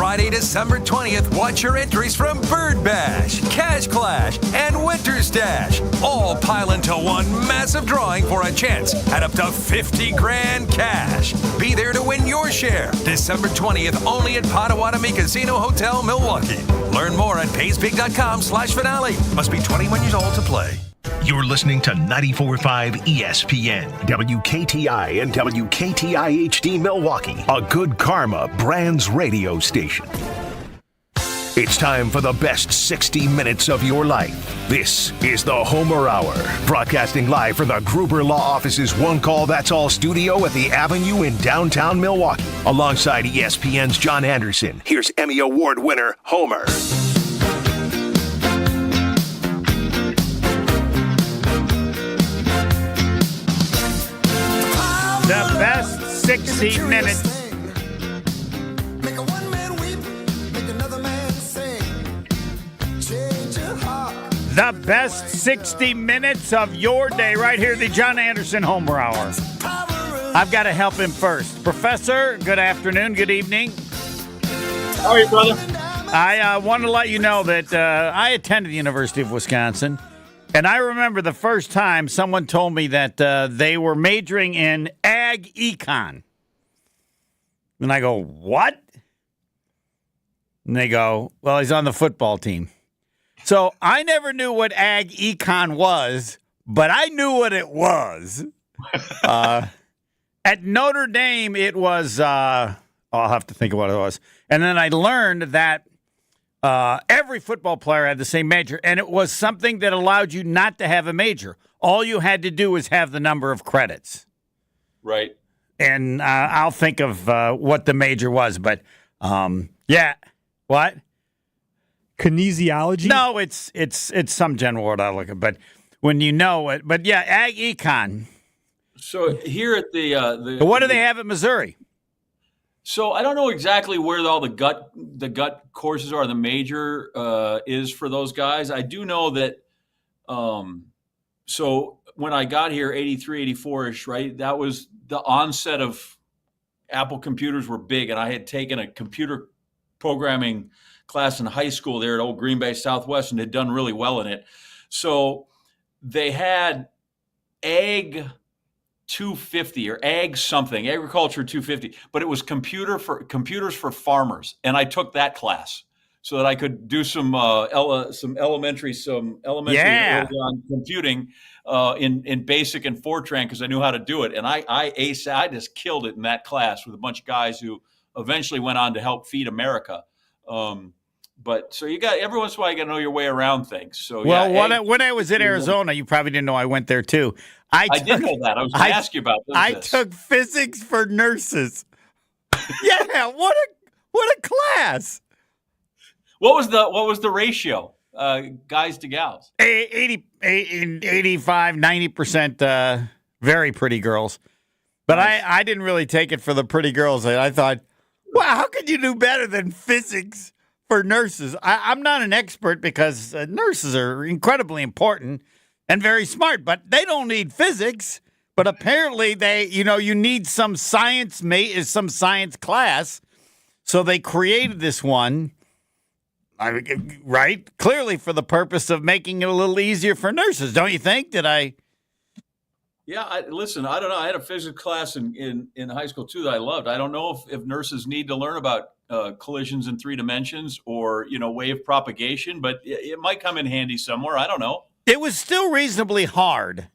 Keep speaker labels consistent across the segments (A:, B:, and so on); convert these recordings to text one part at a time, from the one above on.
A: Friday, December 20th, watch your entries from Bird Bash, Cash Clash, and Winter Stash. All pile into one massive drawing for a chance at up to 50 grand cash. Be there to win your share. December 20th, only at Potawatomi Casino Hotel, Milwaukee. Learn more at paysbig.com/finale. Must be 21 years old to play.
B: You're listening to 94.5 ESPN, WKTI and WKTI-HD Milwaukee, a Good Karma Brands radio station. It's time for the best 60 minutes of your life. This is the Homer Hour, broadcasting live from the Gruber Law Office's One Call That's All studio at the Avenue in downtown Milwaukee. Alongside ESPN's John Anderson, here's Emmy Award winner Homer.
C: The best 60 minutes. The best 60 minutes of your day right here, the John Anderson Homer Hour. I've got to help him first. Professor, good afternoon, good evening.
D: How are you, brother?
C: I want to let you know that I attended the University of Wisconsin, and I remember the first time someone told me that they were majoring in ag econ. And I go, what? And they go, well, he's on the football team. So I never knew what ag econ was, but I knew what it was. At Notre Dame, it was, I'll have to think of what it was. And then I learned that every football player had the same major, and it was something that allowed you not to have a major. All you had to do was have the number of credits.
D: Right.
C: And I'll think of what the major was, but yeah. What?
E: Kinesiology?
C: No, it's some general word I look at, but when you know it, but yeah, ag econ.
D: So here at the
C: what do they have at Missouri?
D: So I don't know exactly where all the gut courses are. The major is for those guys. I do know that. So when I got here, 83, 84ish, right? That was the onset of Apple computers were big, and I had taken a computer programming class in high school there at Old Green Bay Southwest and had done really well in it. So they had Ag 250 or Ag something, Agriculture 250, but it was computers for farmers, and I took that class so that I could do some elementary
C: Yeah.
D: early on computing in BASIC and Fortran because I knew how to do it, and I just killed it in that class with a bunch of guys who eventually went on to help feed America. But so you got every once in a while you got to know your way around things. So
C: well, when I was in Arizona, you probably didn't know I went there too.
D: I did know that. I was going to ask you about this.
C: I took physics for nurses. Yeah, what a class.
D: What was the ratio, guys to gals?
C: 85, 90% very pretty girls. But nice. I didn't really take it for the pretty girls. I thought, wow, how could you do better than physics for nurses? I'm not an expert because nurses are incredibly important and very smart, but they don't need physics. But apparently you need some science class. So they created this one, right? Clearly for the purpose of making it a little easier for nurses. Don't you think?
D: Yeah, listen, I don't know. I had a physics class in high school, too, that I loved. I don't know if nurses need to learn about collisions in 3 dimensions or, wave propagation, but it might come in handy somewhere. I don't know.
C: It was still reasonably hard,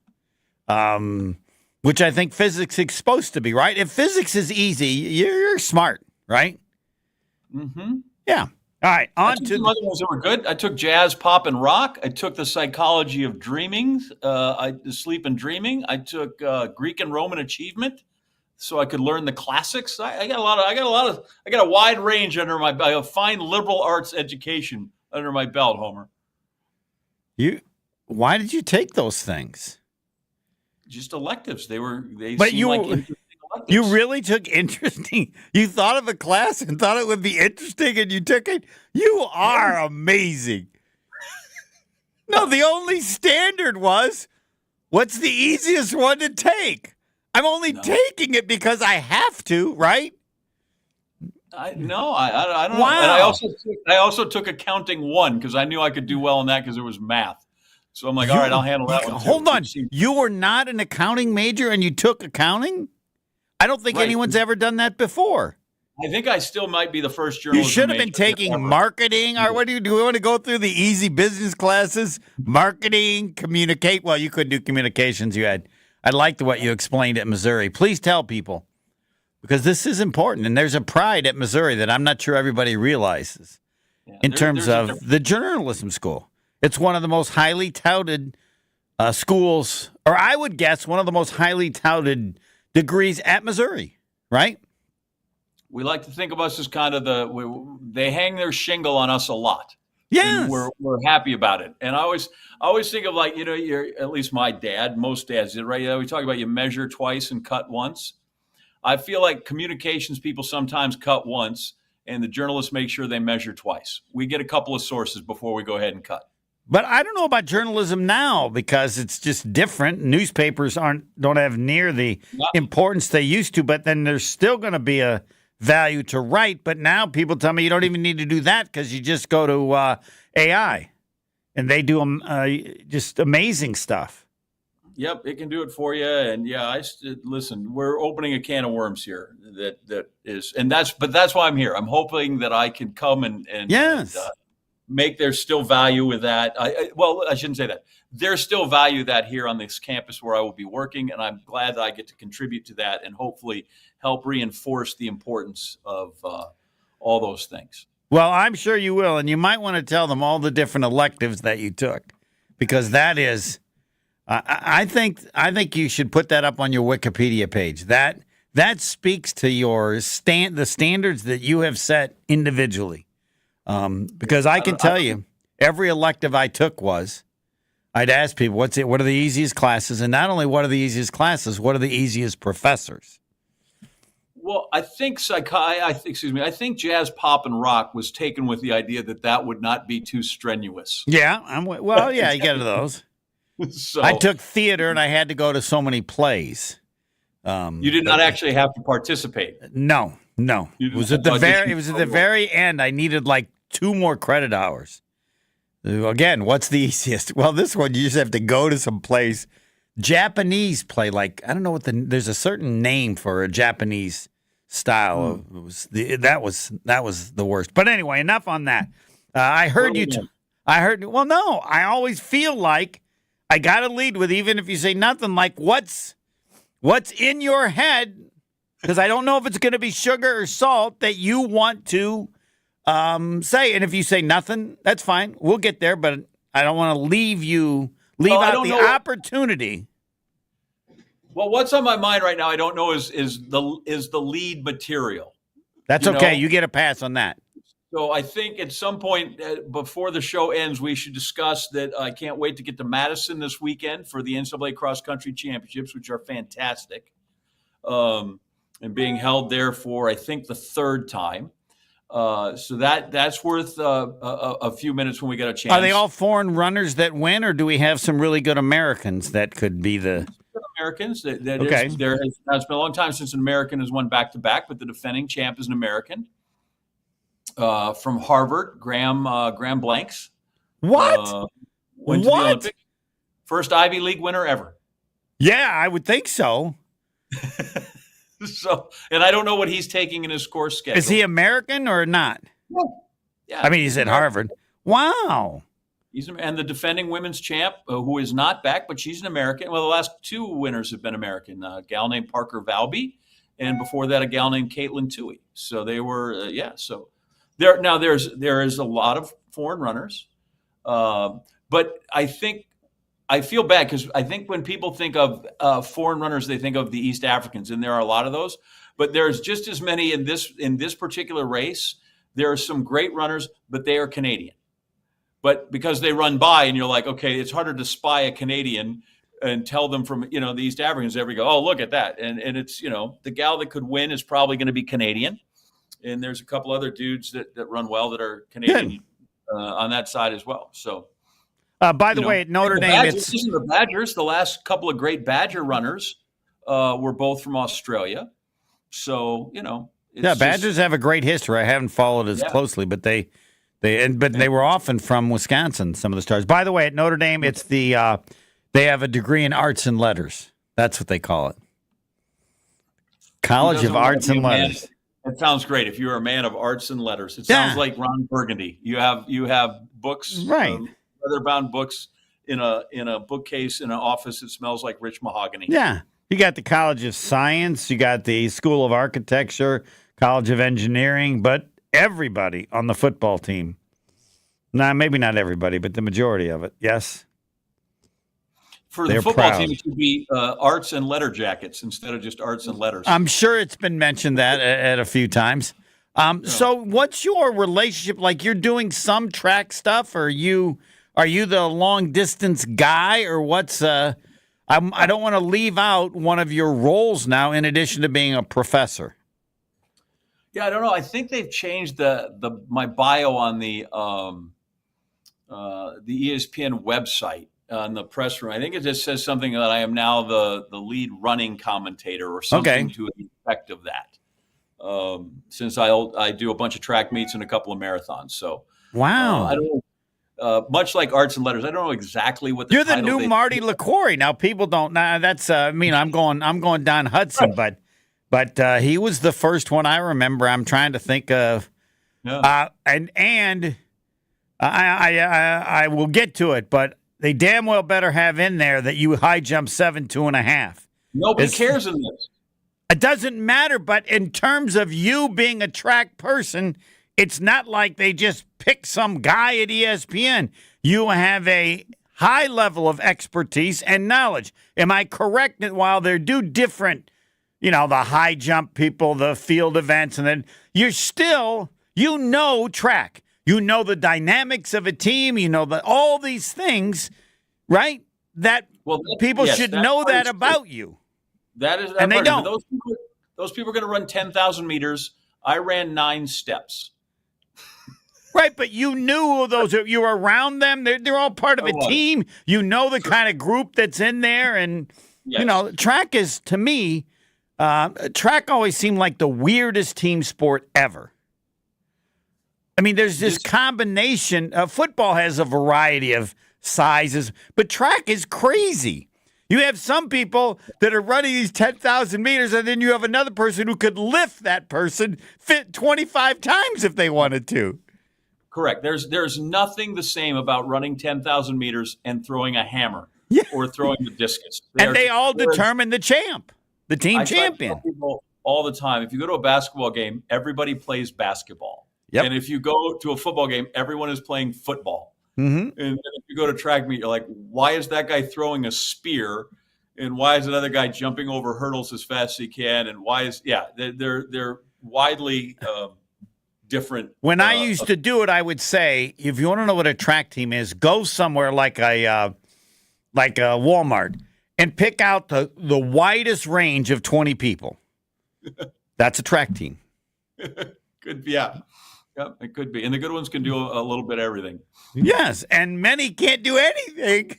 C: which I think physics is supposed to be, right? If physics is easy, you're smart, right?
D: Mm-hmm.
C: Yeah. All right, on to
D: some other ones that were good. I took jazz, pop, and rock. I took the psychology of dreaming, sleep and dreaming. I took Greek and Roman achievement, so I could learn the classics. I got a wide range under my belt, a fine liberal arts education under my belt, Homer.
C: Why did you take those things?
D: Just electives. They
C: but
D: seemed
C: you,
D: like interesting electives.
C: You really took interesting. You thought of a class and thought it would be interesting, and you took it. You are amazing. No, the only standard was, what's the easiest one to take? I'm only taking it because I have to, right?
D: No, I don't know.
C: Wow.
D: And I also took accounting 1 because I knew I could do well in that because it was math. So I'm like, all right, I'll handle that one too.
C: Hold on. You were not an accounting major and you took accounting? I don't think anyone's ever done that before.
D: I think I still might be the first journalism
C: You should have been
D: major
C: taking
D: ever.
C: marketing, or what do we want to go through the easy business classes? Marketing, communicate. Well, you couldn't do communications. I liked what you explained at Missouri. Please tell people, because this is important, and there's a pride at Missouri that I'm not sure everybody realizes in terms of the journalism school. It's one of the most highly touted schools, or I would guess one of the most highly touted degrees at Missouri, right?
D: We like to think of us as kind of they hang their shingle on us a lot.
C: Yes.
D: And we're happy about it. And I always think of, like, you're, at least my dad, most dads did, right? We talk about you measure twice and cut once. I feel like communications people sometimes cut once, and the journalists make sure they measure twice. We get a couple of sources before we go ahead and cut.
C: But I don't know about journalism now because it's just different. Newspapers don't have near the importance they used to, but then there's still going to be a value to write. But now people tell me you don't even need to do that because you just go to AI, and they do just amazing stuff.
D: Yep, it can do it for you. And yeah, listen, we're opening a can of worms here. But that's why I'm here. I'm hoping that I can come and
C: yes.
D: Make there's still value with that. I shouldn't say that. There's still value that here on this campus where I will be working, and I'm glad that I get to contribute to that and hopefully help reinforce the importance of all those things.
C: Well, I'm sure you will, and you might want to tell them all the different electives that you took, because that is, I think you should put that up on your Wikipedia page. That speaks to your the standards that you have set individually. Because I can tell you, every elective I took I'd ask people, what are the easiest classes? And not only what are the easiest classes, what are the easiest professors?
D: Well, I think jazz, pop, and rock was taken with the idea that would not be too strenuous.
C: Yeah, you get to those.
D: So,
C: I took theater, and I had to go to so many plays.
D: You did not actually have to participate.
C: No. It was at the very end. I needed like 2 more credit hours. Again, what's the easiest? Well, this one, you just have to go to some place. Japanese play, like, I don't know there's a certain name for a Japanese style. That was the worst. But anyway, enough on that. I always feel like I got to lead with, even if you say nothing, like what's in your head, because I don't know if it's going to be sugar or salt that you want to say. And if you say nothing, that's fine. We'll get there, but I don't want to leave out the opportunity.
D: Well, what's on my mind right now, I don't know, is the lead material.
C: That's okay. You get a pass on that.
D: So I think at some point before the show ends, we should discuss that. I can't wait to get to Madison this weekend for the NCAA Cross Country Championships, which are fantastic, and being held there for, I think, the 3rd time. So that's worth a few minutes when we get a chance.
C: Are they all foreign runners that win, or do we have some really good Americans that could be the
D: Americans? It's been a long time since an American has won back-to-back, but the defending champ is an American. From Harvard, Graham Blanks.
C: What?
D: Went to the Olympics. First Ivy League winner ever.
C: Yeah, I would think so.
D: So, and I don't know what he's taking in his course schedule.
C: Is he American or not?
D: Yeah.
C: I mean, he's at Harvard. Wow.
D: And the defending women's champ, who is not back, but she's an American. Well, the last 2 winners have been American. A gal named Parker Valby, and before that, a gal named Caitlin Toohey. So they were, So there is a lot of foreign runners, but I feel bad because I think when people think of foreign runners, they think of the East Africans, and there are a lot of those. But there's just as many in this particular race. There are some great runners, but they are Canadian. But because they run by, and you're like, okay, it's harder to spy a Canadian and tell them from the East Africans. Every go, oh, look at that, and it's the gal that could win is probably going to be Canadian. And there's a couple other dudes that run well that are Canadian on that side as well. So,
C: by the way, at Notre Dame,
D: the Badgers. The last couple of great Badger runners were both from Australia. So
C: Badgers have a great history. I haven't followed as closely, but they were often from Wisconsin, some of the stars. By the way, at Notre Dame, it's they have a degree in arts and letters. That's what they call it. College of Arts and Letters.
D: It sounds great. If you're a man of arts and letters, it sounds like Ron Burgundy. You have books,
C: right?
D: Leather-bound books in a bookcase in an office that smells like rich mahogany.
C: Yeah, you got the College of Science, you got the School of Architecture, College of Engineering, but everybody on the football team. Nah, maybe not everybody, but the majority of it. Yes.
D: For the football team, it should be arts and letter jackets instead of just arts and letters.
C: I'm sure it's been mentioned that at a few times. So what's your relationship? Like, you're doing some track stuff, or are you the long distance guy, or what's I don't want to leave out one of your roles now in addition to being a professor.
D: Yeah, I don't know. I think they've changed my bio on the ESPN website. On the press room, I think it just says something that I am now the lead running commentator or something to the effect of that. Since I do a bunch of track meets and a couple of marathons, so
C: wow,
D: I don't know. Much like arts and letters, I don't know exactly what
C: you're the new Marty LaCour. Now people don't. That's I'm going Don Hudson, right. but he was the first one I remember. I'm trying to think of, and I will get to it, but. They damn well better have in there that you high jump 7.2.5.
D: Nobody cares in this.
C: It doesn't matter, but in terms of you being a track person, it's not like they just pick some guy at ESPN. You have a high level of expertise and knowledge. Am I correct that while they do different, the high jump people, the field events, and then you're still, track. You know the dynamics of a team. You know all these things, right? People should know that about you.
D: That is,
C: and they don't.
D: Those people are going to run 10,000 meters. I ran 9 steps.
C: Right, but you knew those. You were around them. They're all part of a team. You know the kind of group that's in there, and track is, to me, track always seemed like the weirdest team sport ever. I mean, there's this combination. Football has a variety of sizes, but track is crazy. You have some people that are running these 10,000 meters, and then you have another person who could lift that person fit 25 times if they wanted to.
D: Correct. There's nothing the same about running 10,000 meters and throwing a hammer or throwing the discus.
C: They all determine the champ, the team champion.
D: I tell people all the time, if you go to a basketball game, everybody plays basketball.
C: Yep.
D: And if you go to a football game, everyone is playing football.
C: Mm-hmm.
D: And if you go to track meet, you're like, why is that guy throwing a spear? And why is another guy jumping over hurdles as fast as he can? And why is they're widely different.
C: When I used to do it, I would say, if you want to know what a track team is, go somewhere like a Walmart and pick out the widest range of 20 people. That's a track team.
D: Yep, it could be. And the good ones can do a little bit of everything.
C: Yes, and many can't do anything.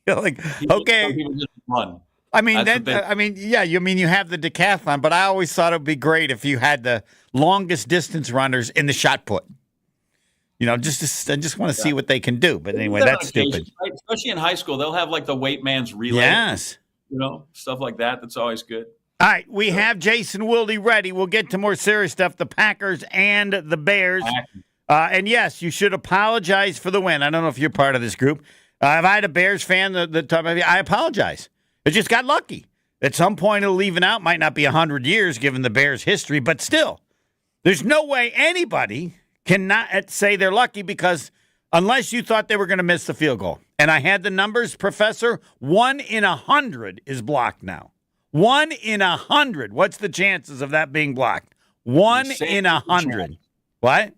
C: You're like, okay.
D: People just run.
C: You have the decathlon, but I always thought it would be great if you had the longest distance runners in the shot put. I just want to see what they can do. But anyway, that's stupid.
D: Right? Especially in high school, they'll have like the weight man's relay.
C: Yes.
D: Stuff like that. That's always good.
C: All right, we have Jason Wilde ready. We'll get to more serious stuff, the Packers and the Bears. And yes, you should apologize for the win. I don't know if you're part of this group. If I had a Bears fan, I apologize. It just got lucky. At some point, it'll even out. Might not be 100 years given the Bears' history, but still, there's no way anybody cannot say they're lucky because unless you thought they were going to miss the field goal. And I had the numbers, Professor. 1 in 100 is blocked now. 1 in 100. What's the chances of that being blocked? 1 in 100. What?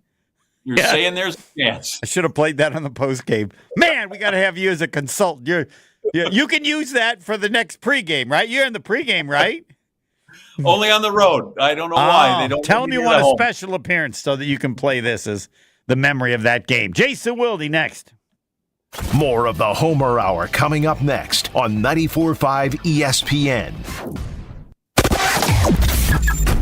D: You're saying there's a chance.
C: I should have played that on the post game. Man, we got to have you as a consultant. You can use that for the next pregame, right? You're in the pregame, right?
D: Only on the road. I don't know why. They don't.
C: Tell me you want a special appearance so that you can play this as the memory of that game. Jason Wilde next.
B: More of the Homer Hour coming up next on 94.5 ESPN.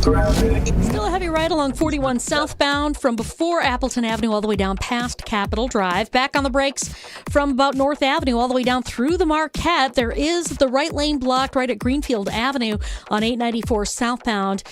E: Still a heavy ride along 41 southbound from before Appleton Avenue all the way down past Capitol Drive. Back on the brakes from about North Avenue all the way down through the Marquette. There is the right lane blocked right at Greenfield Avenue on 894 southbound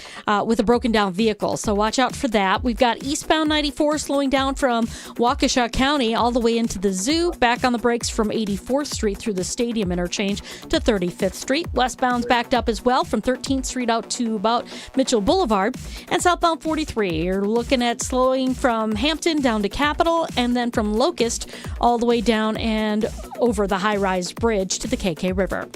E: with a broken down vehicle. So watch out for that. We've got eastbound 94 slowing down from Waukesha County all the way into the zoo. Back on the brakes from 84th Street through the Stadium interchange to 35th Street. Westbound's backed up as well from 13th Street out to about Mitchell Boulevard. And southbound 43, you're looking at slowing from Hampton down to Capitol and then from Locust all the way down and over the high-rise bridge to the KK River.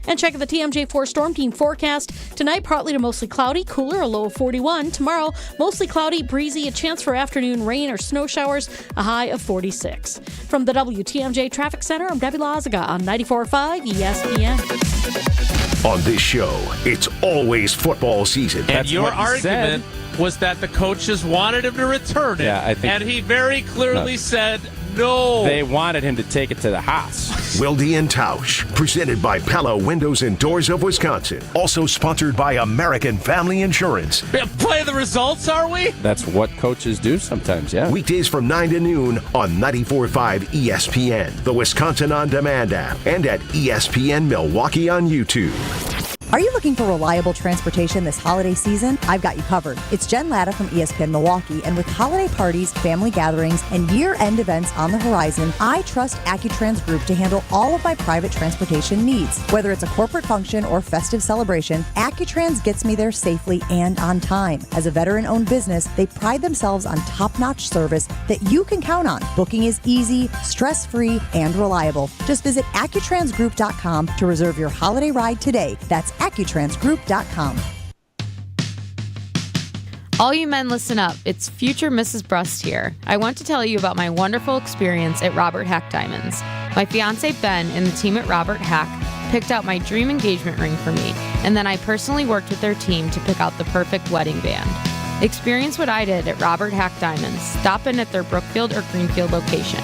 E: And check the TMJ4 Storm Team forecast. Tonight, partly to mostly cloudy, cooler, a low of 41. Tomorrow, mostly cloudy, breezy, a chance for afternoon rain or snow showers, a high of 46. From the WTMJ Traffic Center, I'm Debbie Lazaga on 94.5 ESPN.
B: On this show, it's always football season.
F: And your argument was that the coaches wanted him to return it.
G: Yeah, I think
F: and he very clearly said no.
G: They wanted him to take it to the house.
B: Wilde and Tausch, presented by Pella Windows and Doors of Wisconsin. Also sponsored by American Family Insurance.
F: Play the results, are we?
G: That's what coaches do sometimes, yeah.
B: Weekdays from 9 to noon on 94.5 ESPN, the Wisconsin On Demand app, and at ESPN Milwaukee on YouTube.
H: Are you looking for reliable transportation this holiday season? I've got you covered. It's Jen Latta from ESPN Milwaukee, and with holiday parties, family gatherings, and year-end events on the horizon, I trust AccuTrans Group to handle all of my private transportation needs. Whether it's a corporate function or festive celebration, AccuTrans gets me there safely and on time. As a veteran-owned business, they pride themselves on top-notch service that you can count on. Booking is easy, stress-free, and reliable. Just visit AccuTransGroup.com to reserve your holiday ride today. That's AccuTransGroup.com.
I: All you men, listen up. It's future Mrs. Brust here. I want to tell you about my wonderful experience at Robert Hack Diamonds. My fiance Ben and the team at Robert Hack picked out my dream engagement ring for me, and then I personally worked with their team to pick out the perfect wedding band. Experience what I did at Robert Hack Diamonds. Stop in at their Brookfield or Greenfield location.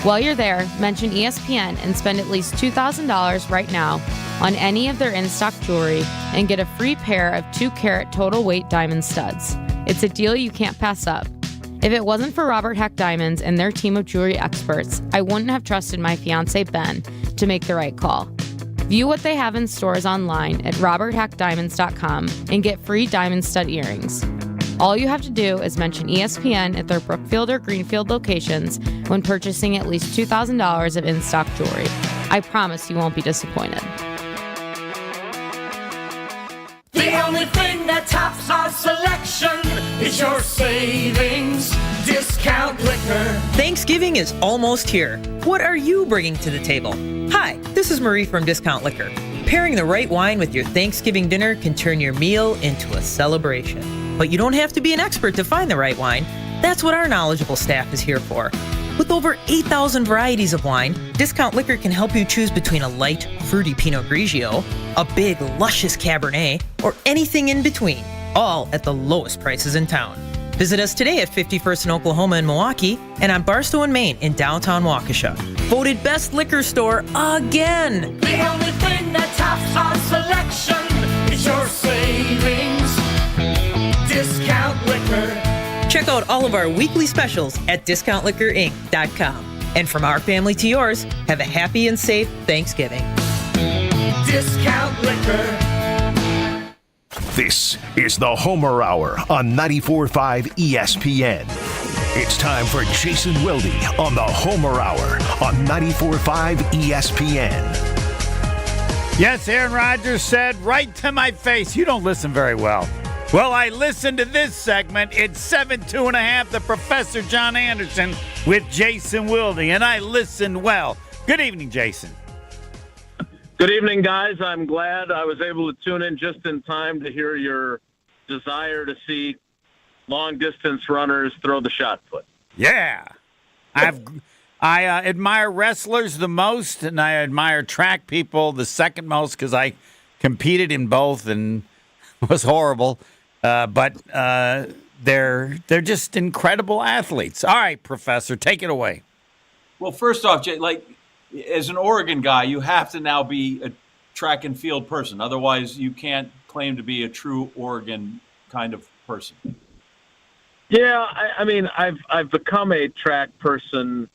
I: While you're there, mention ESPN and spend at least $2,000 right now on any of their in-stock jewelry and get a free pair of 2-carat total weight diamond studs. It's a deal you can't pass up. If it wasn't for Robert Hack Diamonds and their team of jewelry experts, I wouldn't have trusted my fiance Ben to make the right call. View what they have in stores online at roberthackdiamonds.com and get free diamond stud earrings. All you have to do is mention ESPN at their Brookfield or Greenfield locations when purchasing at least $2,000 of in-stock jewelry. I promise you won't be disappointed.
J: The only thing that tops our selection is your savings discount liquor.
K: Thanksgiving is almost here. What are you bringing to the table? Hi, this is Marie from Discount Liquor. Pairing the right wine with your Thanksgiving dinner can turn your meal into a celebration. But you don't have to be an expert to find the right wine. That's what our knowledgeable staff is here for. With over 8,000 varieties of wine, Discount Liquor can help you choose between a light, fruity Pinot Grigio, a big, luscious Cabernet, or anything in between, all at the lowest prices in town. Visit us today at 51st in Oklahoma and Milwaukee, and on Barstow and Main in downtown Waukesha. Voted best liquor store again!
J: The only thing that tops our selection is your savings discount liquor.
K: Check out all of our weekly specials at discountliquorinc.com. And from our family to yours, have a happy and safe Thanksgiving.
J: Discount liquor.
B: This is the Homer Hour on 94.5 ESPN. It's time for Jason Wilde on the Homer Hour on 94.5 ESPN.
C: Yes, Aaron Rodgers said right to my face, you don't listen very well. Well, I listened to this segment. It's 7-2.5, the Professor John Anderson with Jason Wilde, and I listened well. Good evening, Jason.
L: Good evening, guys. I'm glad I was able to tune in just in time to hear your desire to see long-distance runners throw the shot put.
C: Yeah. I admire wrestlers the most, and I admire track people the second most because I competed in both and was horrible. But they're just incredible athletes. All right, Professor, take it away.
D: Well, first off, Jay, as an Oregon guy, you have to now be a track and field person. Otherwise, you can't claim to be a true Oregon kind of person.
L: Yeah, I mean, I've become a track person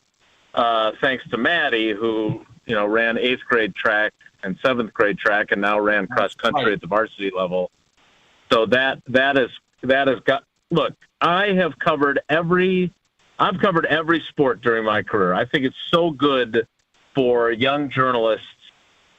L: thanks to Maddie, who ran 8th grade track and 7th grade track, and now ran cross country at the varsity level. So that has got. Look, I've covered every sport during my career. I think it's so good for young journalists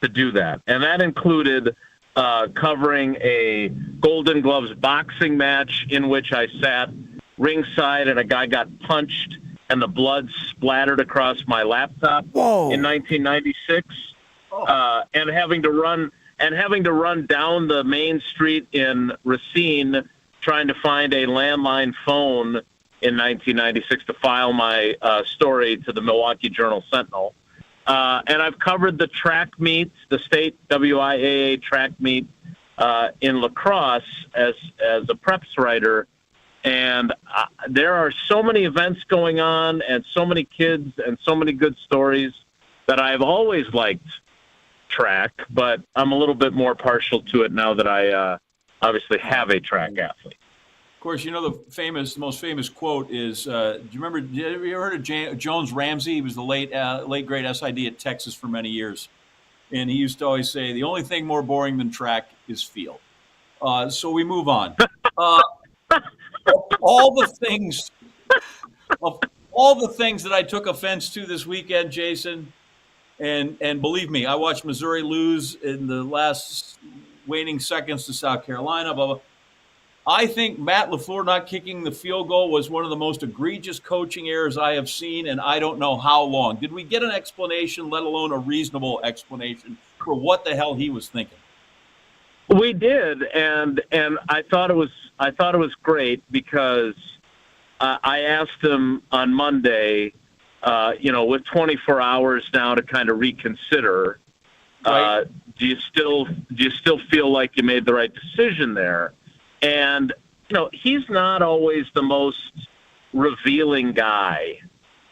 L: to do that, and that included covering a Golden Gloves boxing match in which I sat ringside and a guy got punched and the blood splattered across my laptop in 1996, and having to run down the main street in Racine trying to find a landline phone in 1996 to file my story to the Milwaukee Journal-Sentinel. And I've covered the track meets, the state WIAA track meet in La Crosse as a preps writer. And there are so many events going on and so many kids and so many good stories that I've always liked track, but I'm a little bit more partial to it now that I obviously have a track athlete.
D: Of course, the most famous quote is, have you ever heard of Jones Ramsey? He was the late great SID at Texas for many years. And he used to always say, the only thing more boring than track is field. So we move on. All the things that I took offense to this weekend, Jason, and believe me, I watched Missouri lose in the last waning seconds to South Carolina, blah, blah. I think Matt LaFleur not kicking the field goal was one of the most egregious coaching errors I have seen, and I don't know how long. Did we get an explanation, let alone a reasonable explanation, for what the hell he was thinking?
L: We did, and I thought it was great because I asked him on Monday, with 24 hours now to kind of reconsider.
D: Right.
L: Do you still feel like you made the right decision there? And he's not always the most revealing guy,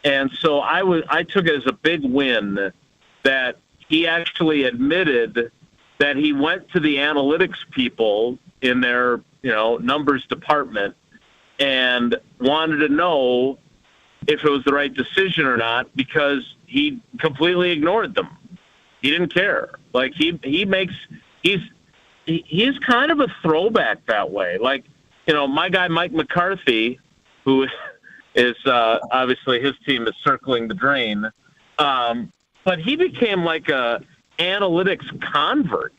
L: and so I took it as a big win that he actually admitted that he went to the analytics people in their, numbers department and wanted to know if it was the right decision or not, because he completely ignored them. He didn't care. Like he's kind of a throwback that way. Like, my guy, Mike McCarthy, who is obviously his team is circling the drain. But he became like a analytics convert.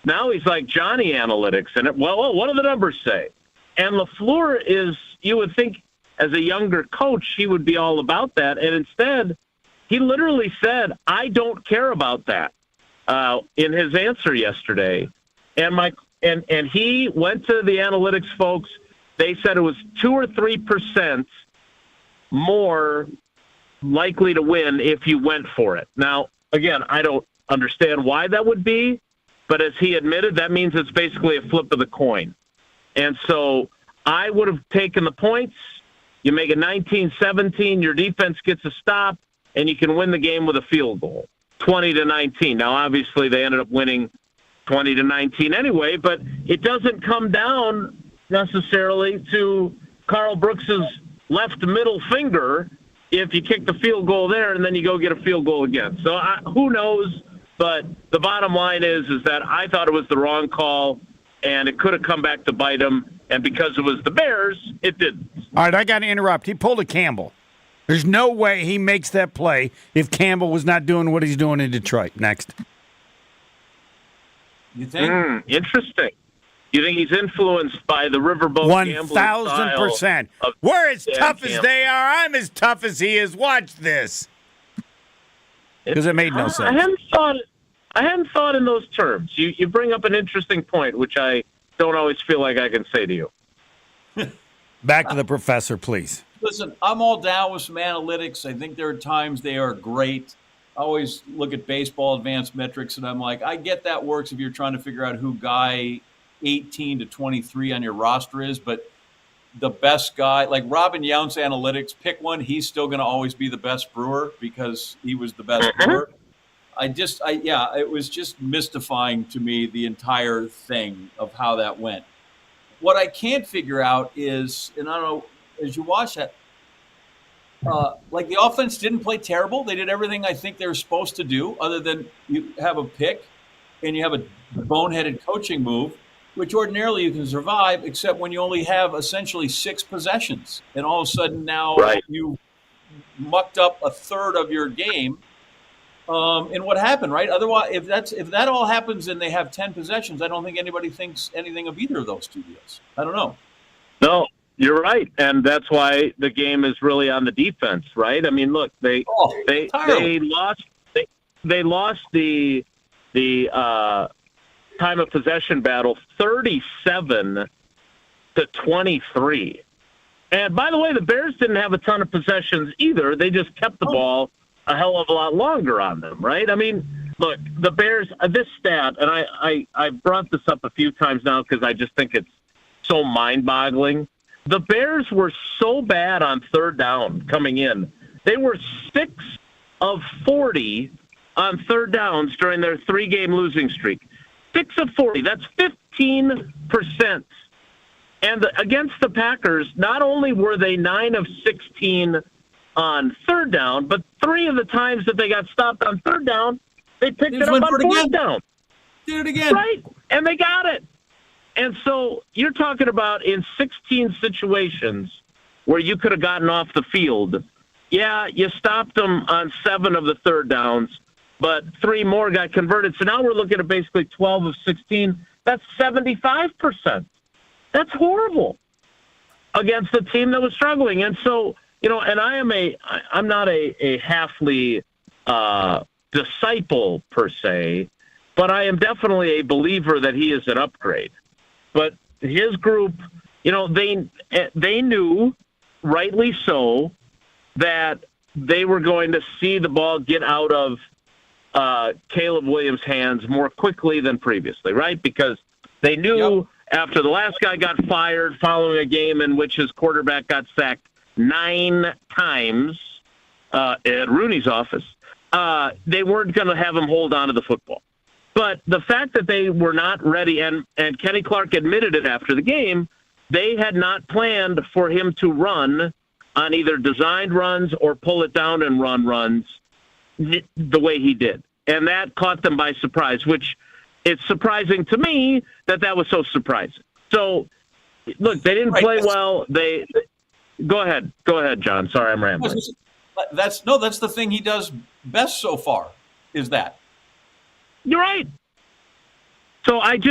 L: Now he's like Johnny Analytics, and what do the numbers say? And LaFleur is, you would think as a younger coach, he would be all about that. And instead, he literally said, I don't care about that in his answer yesterday. And he went to the analytics folks. They said it was 2 or 3% more likely to win if you went for it. Now, again, I don't understand why that would be, but as he admitted, that means it's basically a flip of the coin. And so I would have taken the points. You make it 19-17, your defense gets a stop, and you can win the game with a field goal, 20-19. Now, obviously, they ended up winning 20-19 anyway, but it doesn't come down necessarily to Carl Brooks's left middle finger if you kick the field goal there and then you go get a field goal again. So who knows? But the bottom line is that I thought it was the wrong call, and it could have come back to bite him. And because it was the Bears, it didn't.
C: All right, I got to interrupt. He pulled a Campbell. There's no way he makes that play if Campbell was not doing what he's doing in Detroit. Next.
D: You think?
L: Interesting. You think he's influenced by the riverboat
C: 1,000%. We're as tough as they are. I'm as tough as he is. Watch this. Because it made no sense.
L: I hadn't thought in those terms. You bring up an interesting point, which I don't always feel like I can say to you.
C: Back to the professor, please.
D: Listen, I'm all down with some analytics. I think there are times they are great. I always look at baseball advanced metrics, and I'm like, I get that works if you're trying to figure out who guy 18 to 23 on your roster is, but the best guy, like Robin Yount's analytics, pick one, he's still going to always be the best Brewer because he was the best Brewer. It was just mystifying to me, the entire thing of how that went. what I can't figure out is, and I don't know, as you watch that, like the offense didn't play terrible. They did everything I think they were supposed to do, other than you have a pick and you have a boneheaded coaching move, which ordinarily you can survive, except when you only have essentially 6 possessions. And all of a sudden now you mucked up a third of your game. And what happened, right? Otherwise, if that all happens and they have 10 possessions, I don't think anybody thinks anything of either of those two deals. I don't know. No,
L: you're right, and that's why the game is really on the defense, right? I mean, look, they lost the time of possession battle 37-23. And by the way, the Bears didn't have a ton of possessions either. They just kept the ball a hell of a lot longer on them, right? I mean, look, the Bears, this stat, and I brought this up a few times now because I just think it's so mind-boggling. The Bears were so bad on third down coming in. They were 6 of 40 on third downs during their 3-game losing streak. 6 of 40. That's 15%. And against the Packers, not only were they 9 of 16 on third down, but 3 of the times that they got stopped on third down, they picked it up on fourth down.
D: Did it again.
L: Right, and they got it. And so you're talking about in 16 situations where you could have gotten off the field. Yeah, you stopped them on 7 of the third downs, but 3 more got converted. So now we're looking at basically 12 of 16. That's 75%. That's horrible against a team that was struggling. And so, and I'm not a Hafley disciple per se, but I am definitely a believer that he is an upgrade. But his group, they knew, rightly so, that they were going to see the ball get out of Caleb Williams' hands more quickly than previously, right? Because they knew after the last guy got fired following a game in which his quarterback got sacked 9 times at Rooney's office, they weren't going to have him hold on to the football. But the fact that they were not ready, and Kenny Clark admitted it after the game, they had not planned for him to run on either designed runs or pull it down and run runs the way he did. And that caught them by surprise, which it's surprising to me that was so surprising. So, look, they didn't play well. Go ahead, John. Sorry, I'm rambling.
D: That's the thing he does best so far, is that.
L: You're right. So I'd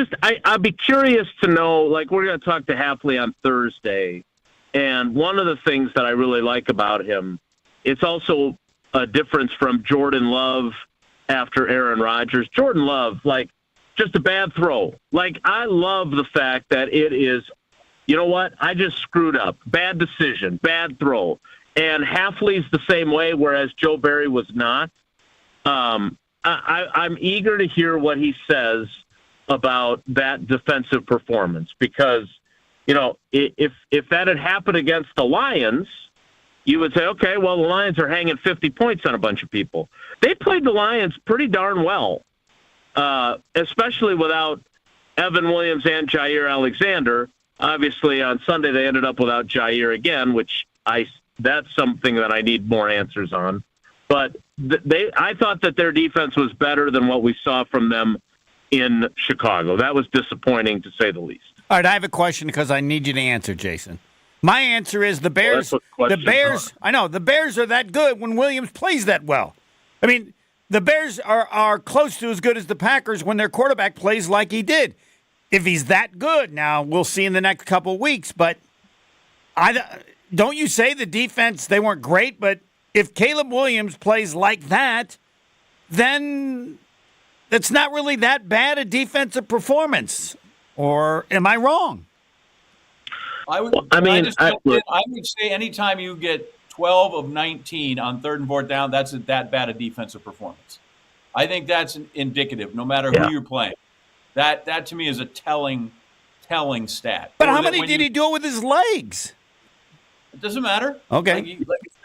L: be curious to know, like, we're going to talk to Hafley on Thursday, and one of the things that I really like about him, it's also a difference from Jordan Love after Aaron Rodgers. Jordan Love, like, just a bad throw. Like, I love the fact that it is, you know what, I just screwed up. Bad decision, bad throw. And Hafley's the same way, whereas Joe Barry was not. I'm eager to hear what he says about that defensive performance because, if that had happened against the Lions, you would say, okay, well, the Lions are hanging 50 points on a bunch of people. They played the Lions pretty darn well, especially without Evan Williams and Jair Alexander. Obviously, on Sunday, they ended up without Jair again, which that's something that I need more answers on. But I thought that their defense was better than what we saw from them in Chicago. That was disappointing, to say the least.
C: All right, I have a question because I need you to answer, Jason. My answer is the Bears. The Bears are that good when Williams plays that well. I mean, the Bears are close to as good as the Packers when their quarterback plays like he did. If he's that good, now we'll see in the next couple of weeks. But don't you say the defense, they weren't great, but if Caleb Williams plays like that, then it's not really that bad a defensive performance. Or am I wrong?
D: I would say anytime you get 12 of 19 on 3rd and 4th down, that's that bad a defensive performance. I think that's indicative, no matter who you're playing. That to me is a telling stat.
C: But how many did he do it with his legs?
D: It doesn't matter.
C: Okay.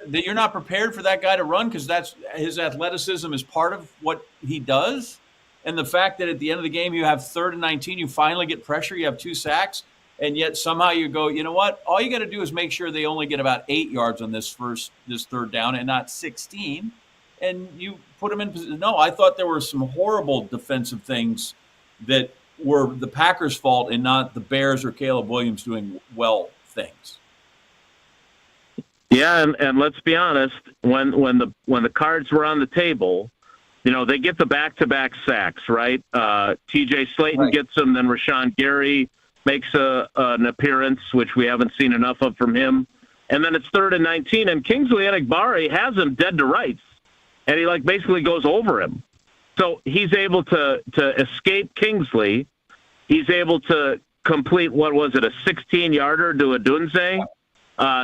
D: You're not prepared for that guy to run because that's his athleticism is part of what he does. And the fact that at the end of the game you have 3rd and 19, you finally get pressure, you have 2 sacks. And yet somehow you go, you know what? All you got to do is make sure they only get about 8 yards on this third down and not 16. And you put them in position. No, I thought there were some horrible defensive things that were the Packers' fault and not the Bears or Caleb Williams doing well things.
L: Yeah, and let's be honest, when the cards were on the table, they get the back-to-back sacks, right? TJ Slayton gets them, then Rashawn Gary makes an appearance, which we haven't seen enough of from him. And then it's 3rd and 19, and Kingsley Enagbare has him dead to rights, and he basically goes over him. So he's able to escape Kingsley. He's able to complete, what was it, a 16-yarder to Adunze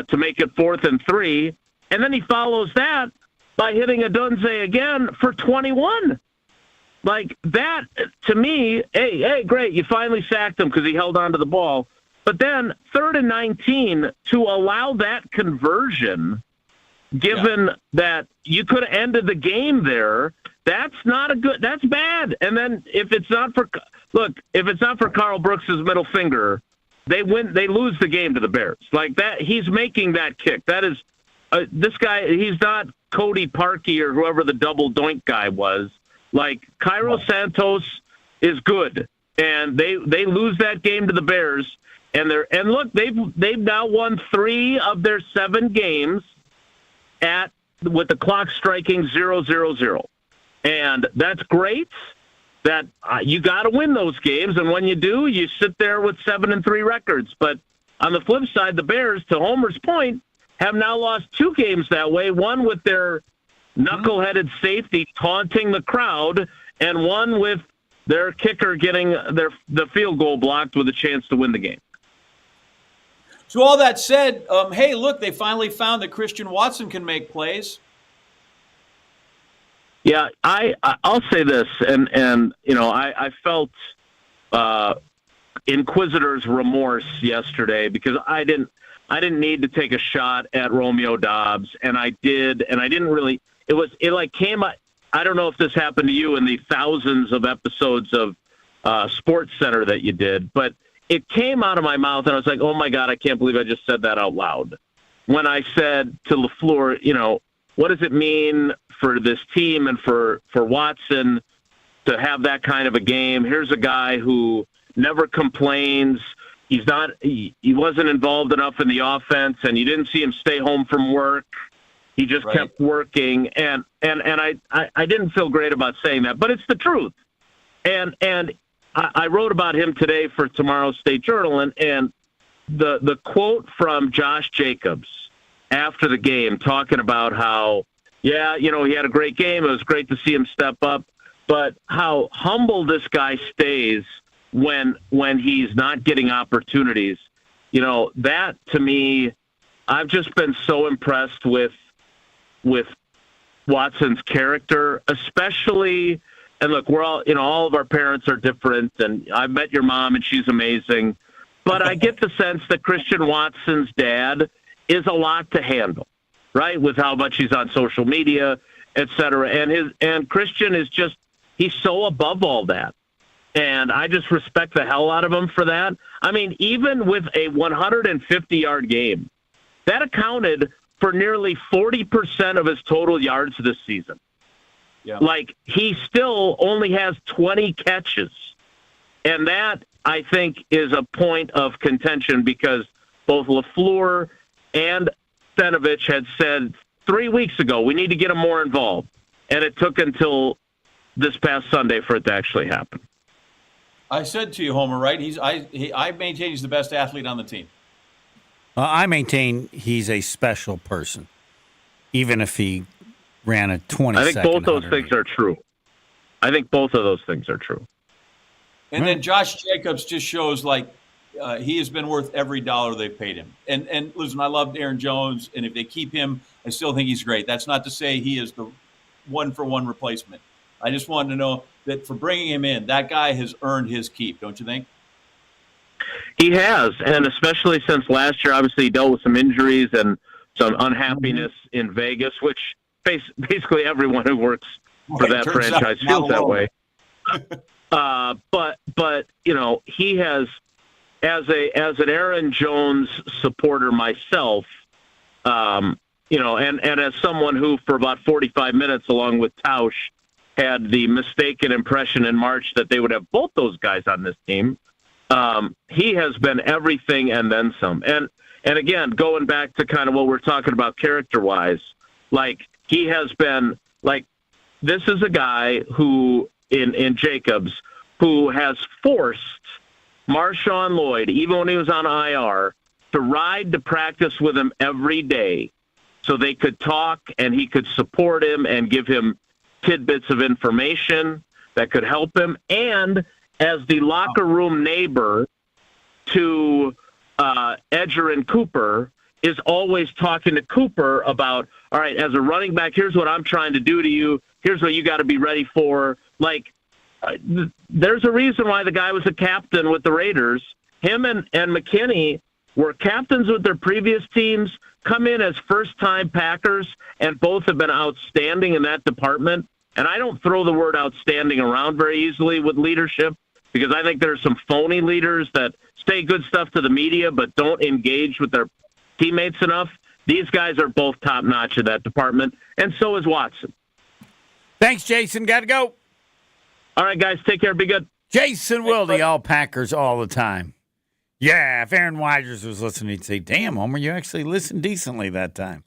L: to make it 4th and 3. And then he follows that by hitting Adunze again for 21. Like that, to me, hey, great, you finally sacked him because he held on to the ball. But then 3rd and 19, to allow that conversion, given that you could have ended the game there, that's bad. And then if it's not for Carl Brooks' middle finger, they lose the game to the Bears. Like that, he's making that kick. That is, this guy, he's not Cody Parkey or whoever the double doink guy was. Like, Cairo Santos is good, and they lose that game to the Bears, and look, they've now won 3 of their 7 games with the clock striking 0-0-0, and that's great. That you got to win those games, and when you do, you sit there with 7-3 records. But on the flip side, the Bears, to Homer's point, have now lost 2 games that way. One with their knuckleheaded safety taunting the crowd, and one with their kicker getting the field goal blocked with a chance to win the game.
D: So all that said, hey, look, they finally found that Christian Watson can make plays.
L: Yeah, I'll say this, and I felt inquisitor's remorse yesterday because I didn't need to take a shot at Romeo Doubs, and I did, and I didn't really. It came. I don't know if this happened to you in the thousands of episodes of Sports Center that you did, but it came out of my mouth, and I was like, "Oh my God, I can't believe I just said that out loud." When I said to LaFleur, what does it mean for this team and for Watson to have that kind of a game? Here's a guy who never complains. He wasn't involved enough in the offense, and you didn't see him stay home from work. He just kept working, and I didn't feel great about saying that, but it's the truth. And I wrote about him today for tomorrow's State Journal, and the quote from Josh Jacobs after the game, talking about how, he had a great game. It was great to see him step up, but how humble this guy stays when he's not getting opportunities. That to me, I've just been so impressed with Watson's character, especially, and look, we're all of our parents are different, and I've met your mom and she's amazing, but I get the sense that Christian Watson's dad is a lot to handle, right? With how much he's on social media, et cetera. And Christian is he's so above all that. And I just respect the hell out of him for that. I mean, even with a 150-yard game, that accounted for nearly 40% of his total yards this season.
D: Yeah.
L: Like, he still only has 20 catches. And that, I think, is a point of contention because both LaFleur and Stenovich had said 3 weeks ago, we need to get him more involved. And it took until this past Sunday for it to actually happen.
D: I said to you, Homer, right? I maintain he's the best athlete on the team.
C: I maintain he's a special person, even if he ran a 20-second.
L: I think both those things are true.
D: And then Josh Jacobs just shows he has been worth every dollar they've paid him. And listen, I love Aaron Jones, and if they keep him, I still think he's great. That's not to say he is the one-for-one replacement. I just wanted to know that for bringing him in, that guy has earned his keep, don't you think?
L: He has, and especially since last year, obviously he dealt with some injuries and some unhappiness in Vegas, which basically everyone who works for that franchise feels that way. But he has as an Aaron Jones supporter myself, and as someone who for about 45 minutes, along with Tausch, had the mistaken impression in March that they would have both those guys on this team, he has been everything and then some. And again, going back to kind of what we're talking about character-wise, like he has been like, this is a guy who in Jacobs who has forced Marshawn Lloyd, even when he was on IR, to ride to practice with him every day so they could talk and he could support him and give him tidbits of information that could help him. And as the locker room neighbor to Edger and Cooper, is always talking to Cooper about, all right, as a running back, here's what I'm trying to do to you. Here's what you got to be ready for. Like, there's a reason why the guy was a captain with the Raiders. Him and McKinney were captains with their previous teams, come in as first-time Packers, and both have been outstanding in that department. And I don't throw the word outstanding around very easily with leadership, because I think there are some phony leaders that say good stuff to the media but don't engage with their teammates enough. These guys are both top-notch in that department, and so is Watson.
C: Thanks, Jason. Got to go.
L: All right, guys, take care. Be good.
C: Jason Wilde, all Packers all the time. Yeah, if Aaron Rodgers was listening, he'd say, damn, Homer, you actually listened decently that time.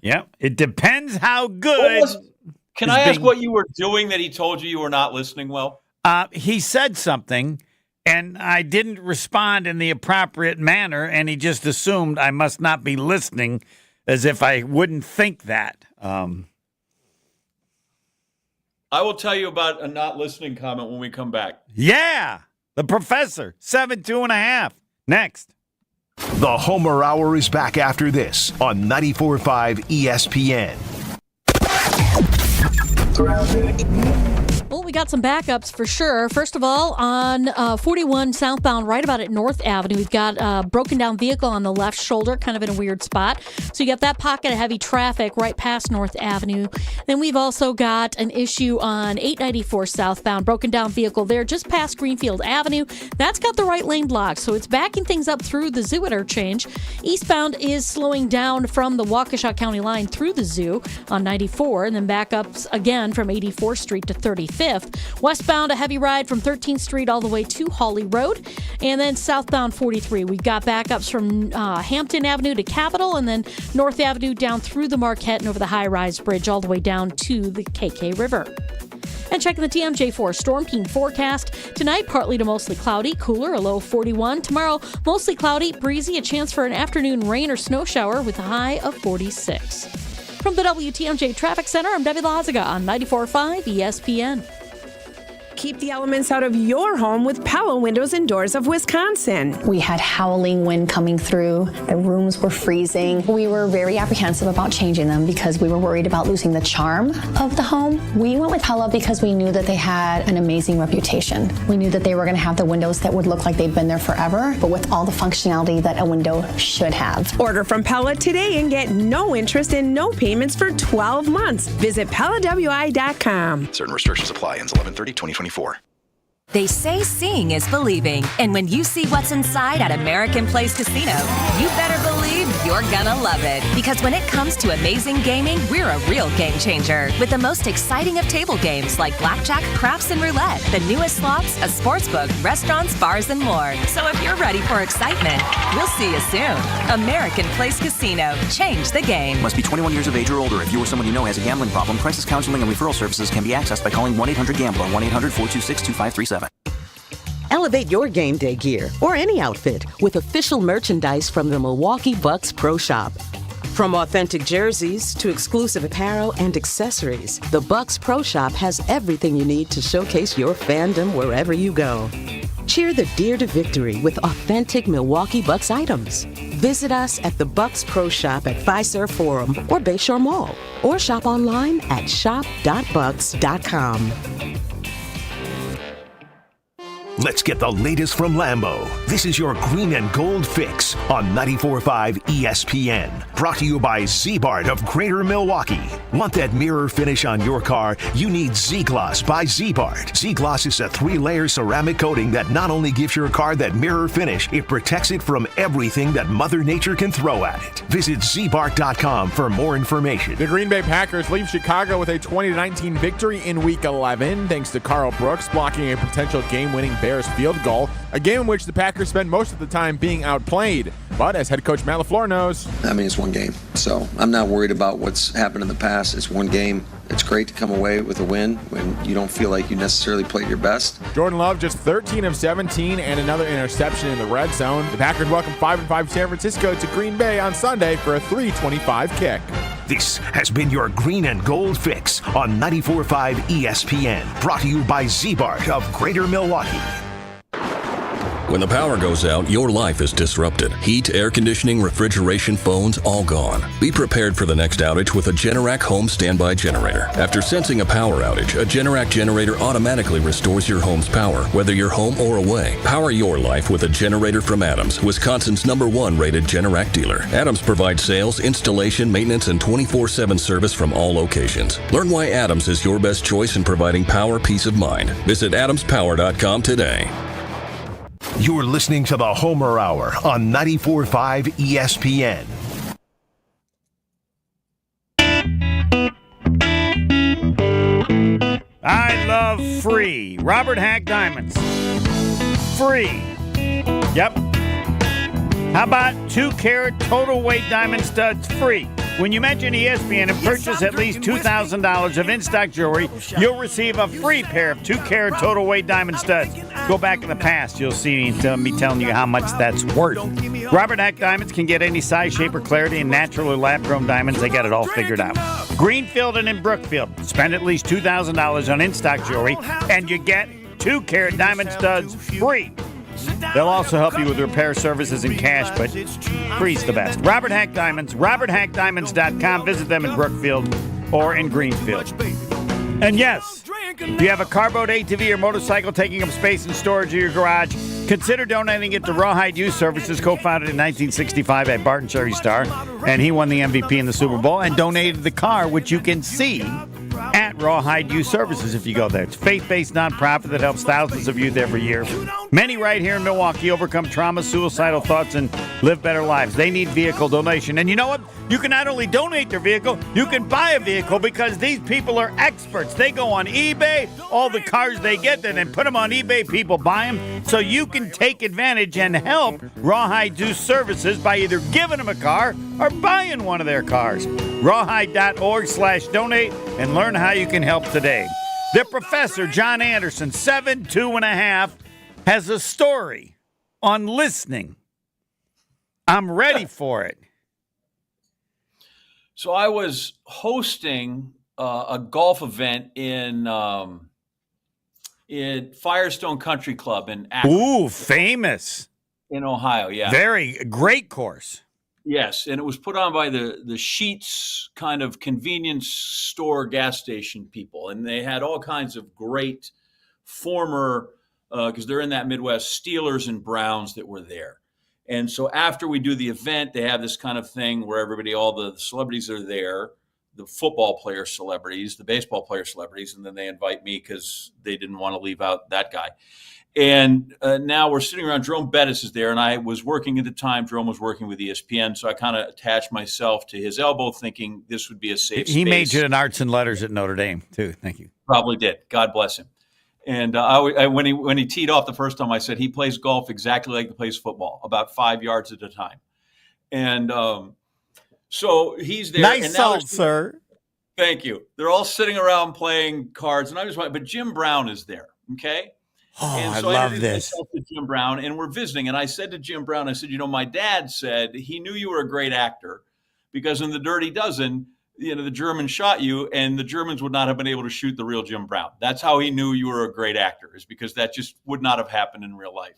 C: Yep. It depends how good.
D: Can I ask what you were doing that he told you were not listening well?
C: He said something, and I didn't respond in the appropriate manner, and he just assumed I must not be listening, as if I wouldn't think that.
D: I will tell you about a not listening comment when we come back.
C: Yeah, the professor, 7-2.5. Next.
B: The Homer Hour is back after this on 94.5 ESPN.
E: Well, we got some backups for sure. First of all, on 41 southbound, right about at North Avenue, we've got a broken down vehicle on the left shoulder, kind of in a weird spot. So you got that pocket of heavy traffic right past North Avenue. Then we've also got an issue on 894 southbound, broken down vehicle there just past Greenfield Avenue. That's got the right lane blocked, so it's backing things up through the zoo interchange. Eastbound is slowing down from the Waukesha County line through the zoo on 94, and then backups again from 84th Street to 35th. Westbound, a heavy ride from 13th Street all the way to Hawley Road. And then southbound 43, we've got backups from Hampton Avenue to Capitol, and then North Avenue down through the Marquette and over the high-rise bridge all the way down to the KK River. And checking the TMJ4 Storm Team forecast. Tonight, partly to mostly cloudy, cooler, a low of 41. Tomorrow, mostly cloudy, breezy, a chance for an afternoon rain or snow shower with a high of 46. From the WTMJ Traffic Center, I'm Debbie Lazaga on 94.5 ESPN.
M: Keep the elements out of your home with Pella Windows and Doors of Wisconsin.
N: We had howling wind coming through. The rooms were freezing. We were very apprehensive about changing them because we were worried about losing the charm of the home. We went with Pella because we knew that they had an amazing reputation. We knew that they were going to have the windows that would look like they'd been there forever, but with all the functionality that a window should have.
M: Order from Pella today and get no interest and no payments for 12 months. Visit PellaWI.com.
O: Certain restrictions apply. Ends 11/30/2024.
P: They say seeing is believing, and when you see what's inside at American Place Casino, you better believe you're gonna love it. Because when it comes to amazing gaming, we're a real game changer. With the most exciting of table games like blackjack, craps, and roulette, the newest slots, a sportsbook, restaurants, bars, and more. So if you're ready for excitement, we'll see you soon. American Place Casino. Change the game.
Q: Must be 21 years of age or older. If you or someone you know has a gambling problem, crisis counseling and referral services can be accessed by calling 1-800-GAMBLER, 1-800-426-2537.
R: Elevate your game day gear or any outfit with official merchandise from the Milwaukee Bucks Pro Shop. From authentic jerseys to exclusive apparel and accessories, the Bucks Pro Shop has everything you need to showcase your fandom wherever you go. Cheer the Deer to victory with authentic Milwaukee Bucks items. Visit us at the Bucks Pro Shop at Fiserv Forum or Bayshore Mall, or shop online at shop.bucks.com.
B: Let's get the latest from Lambeau. This is your Green and Gold Fix on 94.5 ESPN. Brought to you by Z-Bart of Greater Milwaukee. Want that mirror finish on your car? You need Z-Gloss by Z-Bart. Z-Gloss is a 3-layer ceramic coating that not only gives your car that mirror finish, it protects it from everything that Mother Nature can throw at it. Visit zbart.com for more information.
S: The Green Bay Packers leave Chicago with a 20-19 victory in Week 11, thanks to Carl Brooks blocking a potential game-winning Bears field goal, a game in which the Packers spend most of the time being outplayed. But as head coach Matt LaFleur knows,
T: I mean, it's one game, so I'm not worried about what's happened in the past. It's one game. It's great to come away with a win when you don't feel like you necessarily played your best.
S: Jordan Love just 13 of 17 and another interception in the red zone. The Packers welcome 5-5 San Francisco to Green Bay on Sunday for a 3:25 kick.
B: This has been your Green and Gold Fix on 94.5 ESPN. Brought to you by Z-Bart of Greater Milwaukee.
U: When the power goes out, your life is disrupted. Heat, air conditioning, refrigeration, phones, all gone. Be prepared for the next outage with a Generac home standby generator. After sensing a power outage, a Generac generator automatically restores your home's power, whether you're home or away. Power your life with a generator from Adams, Wisconsin's #1 rated Generac dealer. Adams provides sales, installation, maintenance, and 24/7 service from all locations. Learn why Adams is your best choice in providing power peace of mind. Visit adamspower.com today.
B: You're listening to the Homer Hour on 94.5 ESPN.
C: I love free. Robert Hack Diamonds. Free. Yep. How about 2-carat total weight diamond studs free? When you mention ESPN and purchase at least $2,000 of in-stock jewelry, you'll receive a free pair of 2-carat total weight diamond studs. Go back in the past, you'll see me telling you how much that's worth. Robert Hack Diamonds can get any size, shape, or clarity in natural or lab-grown diamonds. They got it all figured out. Greenfield and in Brookfield. Spend at least $2,000 on in-stock jewelry, and you get 2-carat diamond studs free. They'll also help you with repair services and cash, but free's the best. Robert Hack Diamonds, roberthackdiamonds.com. Visit them in Brookfield or in Greenfield. And yes, if you have a carboat ATV or motorcycle taking up space and storage in your garage, consider donating it to Rawhide Youth Services, co-founded in 1965 by Barton Cherry Star, and he won the MVP in the Super Bowl and donated the car, which you can see at Rawhide Youth Services if you go there. It's a faith-based nonprofit that helps thousands of youth every year. Many right here in Milwaukee overcome trauma, suicidal thoughts, and live better lives. They need vehicle donation. And you know what? You can not only donate their vehicle, you can buy a vehicle because these people are experts. They go on eBay, all the cars they get, and then put them on eBay, people buy them. So you can take advantage and help Rawhide Youth Services by either giving them a car or buying one of their cars. Rawhide.org/donate and learn how you can help today. The professor, John Anderson, 7'2½", has a story on listening. I'm ready for it.
D: So I was hosting a golf event in Firestone Country Club in Akron.
C: Ooh, famous.
D: In Ohio, yeah.
C: Very great course.
D: Yes, and it was put on by the Sheetz kind of convenience store gas station people. And they had all kinds of great former, because they're in that Midwest, Steelers and Browns that were there. And so after we do the event, they have this kind of thing where all the celebrities are there, the football player celebrities, the baseball player celebrities, and then they invite me because they didn't want to leave out that guy. And now we're sitting around. Jerome Bettis is there, and I was working at the time. Jerome was working with ESPN, so I kind of attached myself to his elbow, thinking this would be a safe space.
C: He majored in arts and letters at Notre Dame, too. Thank you.
D: Probably did. God bless him. And when he teed off the first time, I said he plays golf exactly like he plays football, about 5 yards at a time. And so he's there.
C: Nice salt, sir.
D: Thank you. They're all sitting around playing cards, and I just went, but Jim Brown is there, okay?
C: Oh,
D: and
C: so
D: I
C: love
D: introduced
C: this.
D: myself to Jim Brown, and we're visiting. And I said to Jim Brown, I said, my dad said he knew you were a great actor because in The Dirty Dozen, the Germans shot you, and the Germans would not have been able to shoot the real Jim Brown. That's how he knew you were a great actor, is because that just would not have happened in real life.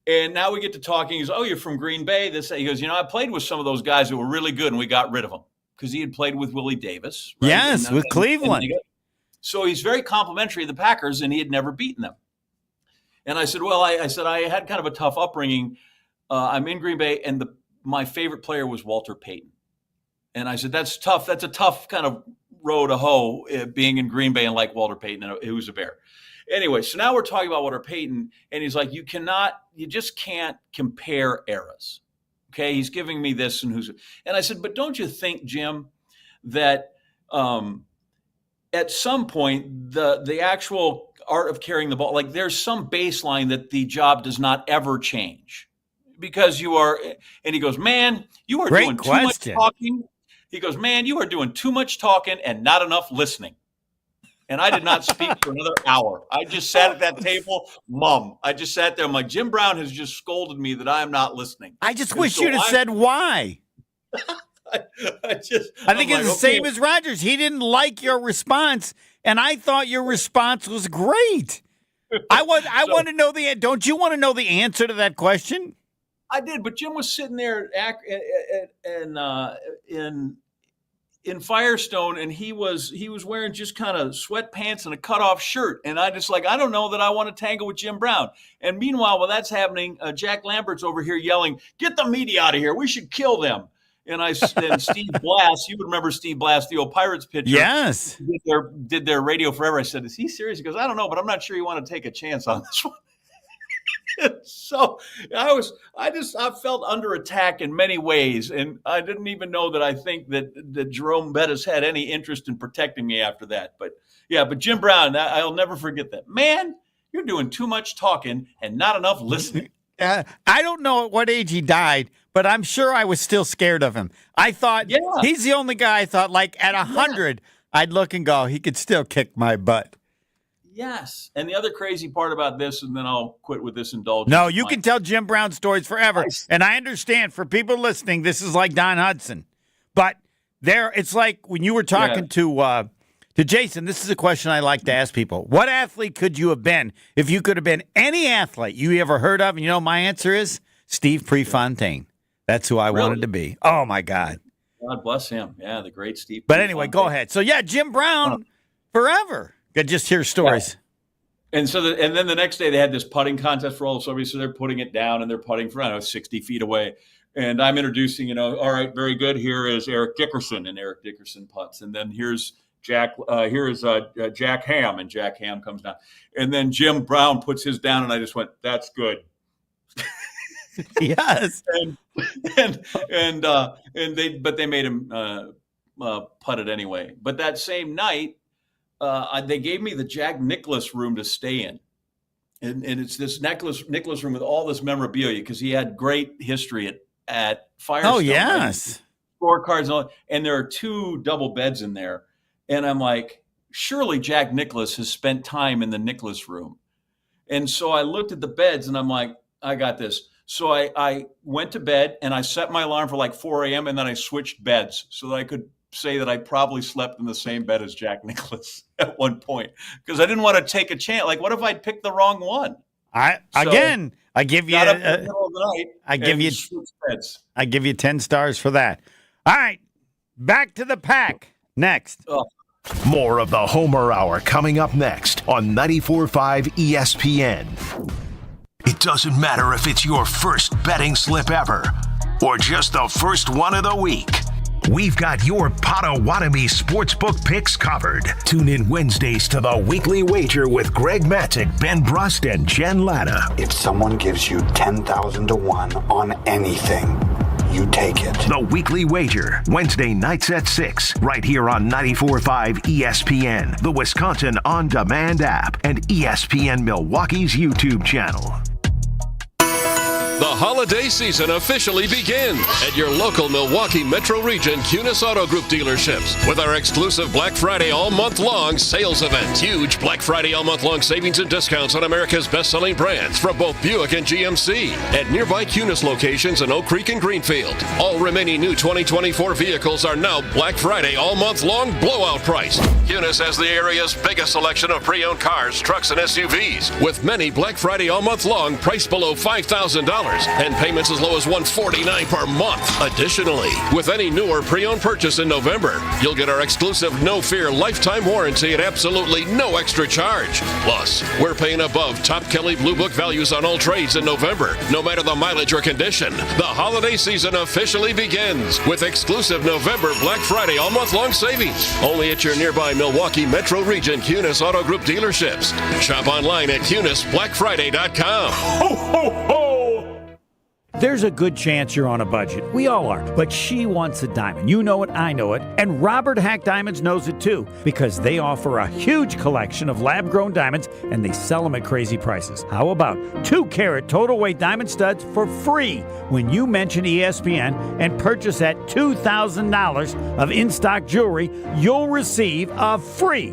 D: And now we get to talking. He goes, oh, you're from Green Bay? He goes, I played with some of those guys that were really good, and we got rid of them because he had played with Willie Davis. Right?
C: Yes, with Cleveland.
D: So he's very complimentary of the Packers, and he had never beaten them. And I said, well, I said, I had kind of a tough upbringing. I'm in Green Bay, and my favorite player was Walter Payton. And I said, that's tough. That's a tough kind of row to hoe, being in Green Bay and like Walter Payton, and who's a Bear. Anyway, so now we're talking about Walter Payton, and he's like, you just can't compare eras. Okay, he's giving me this and I said, but don't you think, Jim, that at some point the actual art of carrying the ball, like there's some baseline that the job does not ever change because you are, and he goes, man, you are doing too much talking. He goes, man, you are doing too much talking and not enough listening. And I did not speak for another hour. I just sat at that table, I just sat there. I'm like, Jim Brown has just scolded me that I'm not listening.
C: I just wish you'd have said why. I think it's the same as Rogers. He didn't like your response, and I thought your response was great. I want to know don't you want to know the answer to that question?
D: I did, but Jim was sitting there in Firestone, and he was wearing just kind of sweatpants and a cutoff shirt, and I don't know that I want to tangle with Jim Brown. And meanwhile, while that's happening, Jack Lambert's over here yelling, "Get the media out of here! We should kill them!" And Steve Blass, you would remember Steve Blass, the old Pirates pitcher.
C: Yes,
D: did their radio forever. I said, "Is he serious?" He goes, "I don't know, but I'm not sure you want to take a chance on this one." So I felt under attack in many ways, and I didn't even know that I think that Jerome Bettis had any interest in protecting me after that. But Jim Brown, I'll never forget that. Man, you're doing too much talking and not enough listening.
C: I don't know at what age he died, but I'm sure I was still scared of him. I thought he's the only guy I thought, like, at 100, I'd look and go, he could still kick my butt.
D: Yes. And the other crazy part about this, and then I'll quit with this indulgence.
C: No, you can tell Jim Brown stories forever. And I understand, for people listening, this is like Don Hudson. But it's like when you were talking to Jason, this is a question I like to ask people. What athlete could you have been if you could have been any athlete you ever heard of? And you know my answer is Steve Prefontaine. That's who I wanted to be. Oh, my God.
D: God bless him. Yeah, the great Steve.
C: But anyway, go ahead. So, Jim Brown forever. Could just hear stories.
D: Yeah. And so, and then the next day they had this putting contest for all of somebody. So they're putting it down and they're putting for 60 feet away. And I'm introducing, all right, very good. Here is Eric Dickerson, and Eric Dickerson putts. And then here's Jack. Here's Jack Ham, and Jack Ham comes down. And then Jim Brown puts his down, and I just went, "That's good."
C: Yes.
D: But they made him putt it anyway. But that same night, they gave me the Jack Nicklaus room to stay in. And it's this Nicklaus room with all this memorabilia because he had great history at Firestone.
C: Oh, yes.
D: Scorecards, and there are 2 double beds in there. And I'm like, surely Jack Nicklaus has spent time in the Nicklaus room. And so I looked at the beds and I'm like, I got this. So I went to bed and I set my alarm for like 4 a.m. and then I switched beds so that I could say that I probably slept in the same bed as Jack Nicklaus at one point because I didn't want to take a chance. Like, what if I'd picked the wrong one?
C: I give you
D: got up in the middle of the night.
C: I give you 10 stars for that. All right, back to the pack next.
B: More of the Homer Hour coming up next on 94.5 ESPN. It doesn't matter if it's your first betting slip ever or just the first one of the week. We've got your Potawatomi sportsbook picks covered. Tune in Wednesdays to the Weekly Wager with Greg Matzik, Ben Brust, and Jen Latta.
A: If someone gives you 10,000 to 1 on anything, you take it.
B: The Weekly Wager, Wednesday nights at 6, right here on 94.5 ESPN, the Wisconsin On Demand app, and ESPN Milwaukee's YouTube channel.
V: The holiday season officially begins at your local Milwaukee Metro Region Cunis Auto Group dealerships with our exclusive Black Friday all-month-long sales event. Huge Black Friday all-month-long savings and discounts on America's best-selling brands from both Buick and GMC at nearby Cunis locations in Oak Creek and Greenfield. All remaining new 2024 vehicles are now Black Friday all-month-long blowout price. Cunis has the area's biggest selection of pre-owned cars, trucks, and SUVs with many Black Friday all-month-long priced below $5,000. and payments as low as $149 per month. Additionally, with any new or pre-owned purchase in November, you'll get our exclusive No Fear lifetime warranty at absolutely no extra charge. Plus, we're paying above top Kelley Blue Book values on all trades in November, no matter the mileage or condition. The holiday season officially begins with exclusive November Black Friday all-month-long savings, only at your nearby Milwaukee Metro Region Cunis Auto Group dealerships. Shop online at CunisBlackFriday.com.
F: Ho, ho, ho! There's a good chance you're on a budget. We all are. But she wants a diamond. You know it, I know it. And Robert Hack Diamonds knows it too, because they offer a huge collection of lab-grown diamonds, and they sell them at crazy prices. How about 2-carat total weight diamond studs for free when you mention ESPN and purchase at $2,000 of in-stock jewelry? You'll receive a free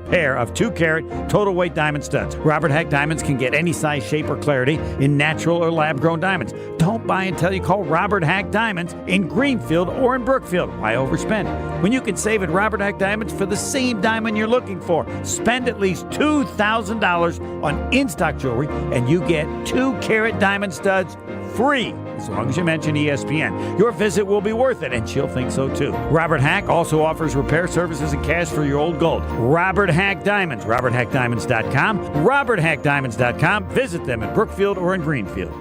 F: pair of 2-carat total weight diamond studs. Robert Hack Diamonds can get any size, shape, or clarity in natural or lab-grown diamonds. Don't buy until you call Robert Hack Diamonds in Greenfield or in Brookfield. Why overspend when you can save at Robert Hack Diamonds for the same diamond you're looking for? Spend at least $2,000 on in-stock jewelry and you get 2-carat diamond studs free, as long as you mention ESPN. Your visit will be worth it, and she'll think so too. Robert Hack also offers repair services and cash for your old gold. Robert Hack Diamonds, RobertHackDiamonds.com, RobertHackDiamonds.com. Visit them in Brookfield or in Greenfield.